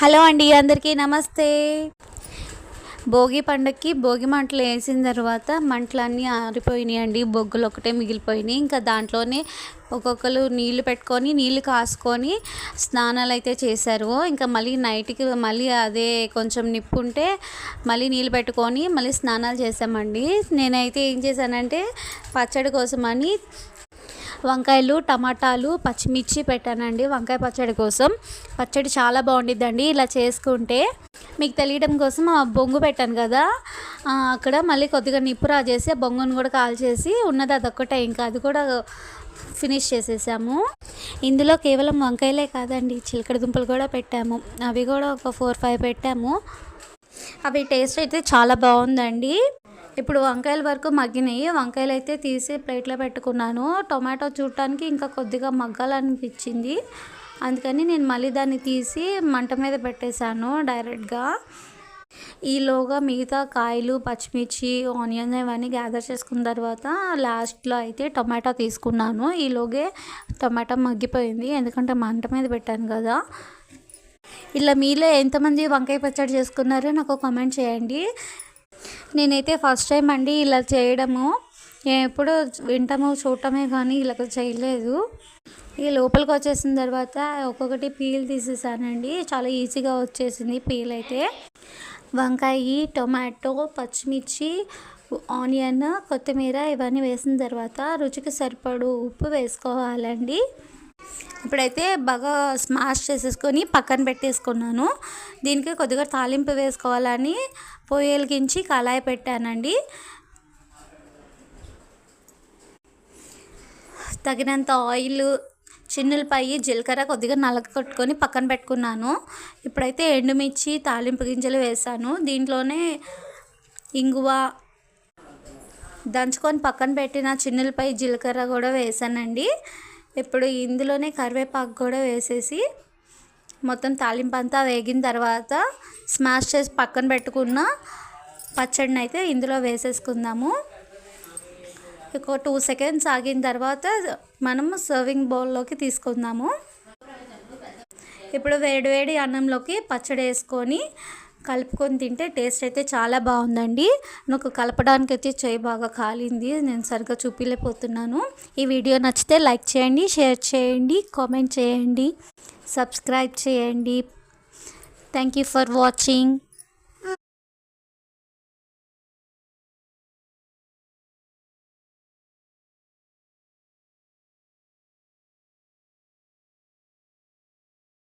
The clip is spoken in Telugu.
హలో అండి, అందరికీ నమస్తే. భోగి పండగకి భోగి మంటలు వేసిన తర్వాత మంటలన్నీ ఆరిపోయినాయండి. బొగ్గులు ఒకటే మిగిలిపోయినాయి. ఇంకా దాంట్లోనే ఒక్కొక్కరు నీళ్లు పెట్టుకొని నీళ్లు కాసుకొని స్నానాలు అయితే చేశారు. ఇంకా మళ్ళీ నైట్కి మళ్ళీ అదే కొంచెం నిప్పు ఉంటే మళ్ళీ నీళ్ళు పెట్టుకొని మళ్ళీ స్నానాలు చేసామండి. నేనైతే ఏం చేశానంటే పచ్చడి కోసమని వంకాయలు, టమాటాలు, పచ్చిమిర్చి పెట్టానండి వంకాయ పచ్చడి కోసం. పచ్చడి చాలా బాగుండిద్దండి ఇలా చేసుకుంటే. మీకు తెలియడం కోసం ఆ బొంగు పెట్టాను కదా, అక్కడ మళ్ళీ కొద్దిగా నిప్పు రాజేసి ఆ బొంగును కూడా కాల్చేసి ఉన్నది అదొక్కటే, ఇంకా అది కూడా ఫినిష్ చేసేసాము. ఇందులో కేవలం వంకాయలే కాదండి, చిలకడ దుంపలు కూడా పెట్టాము. అవి కూడా ఒక 4-5 పెట్టాము. అవి టేస్ట్ అయితే చాలా బాగుందండి. ఇప్పుడు వంకాయల వరకు మగ్గినాయి. వంకాయలు అయితే తీసి ప్లేట్లో పెట్టుకున్నాను. టొమాటో చూడటానికి ఇంకా కొద్దిగా మగ్గాలనిపించింది, అందుకని నేను మళ్ళీ దాన్ని తీసి మంట మీద పెట్టేశాను డైరెక్ట్గా. ఈలోగా మిగతా కాయలు, పచ్చిమిర్చి, ఆనియన్ ఇవన్నీ గ్యాదర్ చేసుకున్న తర్వాత లాస్ట్లో అయితే టొమాటో తీసుకున్నాను. ఈలోగే టొమాటో మగ్గిపోయింది, ఎందుకంటే మంట మీద పెట్టాను కదా. ఇలా మీలో ఎంతమంది వంకాయ పచ్చడి చేసుకున్నారో నాకు కామెంట్ చేయండి. నేనైతే ఫస్ట్ టైం అండి ఇలా చేయడము. ఎప్పుడు వింటాము చూడటమే కానీ ఇలా చేయలేదు. ఈ లోపలికి వచ్చేసిన తర్వాత ఒక్కొక్కటి పీల్ తీసేసానండి. చాలా ఈజీగా వచ్చేసింది పీల్ అయితే. వంకాయ, టొమాటో, పచ్చిమిర్చి, ఆనియన్, కొత్తిమీర ఇవన్నీ వేసిన తర్వాత రుచికి సరిపడు ఉప్పు వేసుకోవాలండి. ఇప్పుడైతే బాగా స్మాష్ చేసేసుకొని పక్కన పెట్టేసుకున్నాను. దీనికి కొద్దిగా తాలింపు వేసుకోవాలని పొయ్యి వెలిగించి కళాయి పెట్టానండి. తగినంత ఆయిల్, చిన్నులపాయి, జీలకర్ర కొద్దిగా నలగొట్టుకొని పక్కన పెట్టుకున్నాను. ఇప్పుడైతే ఎండుమిర్చి, తాలింపు గింజలు వేసాను. దీంట్లోనే ఇంగువ, దంచుకొని పక్కన పెట్టిన చిన్నులపాయి, జీలకర్ర కూడా వేసానండి. ఇప్పుడు ఇందులోనే కరివేపాకు కూడా వేసేసి మొత్తం తాలింపు అంతా వేగిన తర్వాత స్మాష్ చేసి పక్కన పెట్టుకున్న పచ్చడిని అయితే ఇందులో వేసేసుకుందాము. ఒక 2 సెకండ్స్ ఆగిన తర్వాత మనము సర్వింగ్ బౌల్లోకి తీసుకుందాము. ఇప్పుడు వేడివేడి అన్నంలోకి పచ్చడి వేసుకొని కలుపుకొని తింటే టేస్ట్ అయితే చాలా బాగుందండి. నాకు కలపడానికి అయితే చేయి బాగా కాలింది, నేను సరిగ్గా చూపించలేకపోతున్నాను. ఈ వీడియో నచ్చితే లైక్ చేయండి, షేర్ చేయండి, కామెంట్ చేయండి, సబ్స్క్రైబ్ చేయండి. Thank you for watching.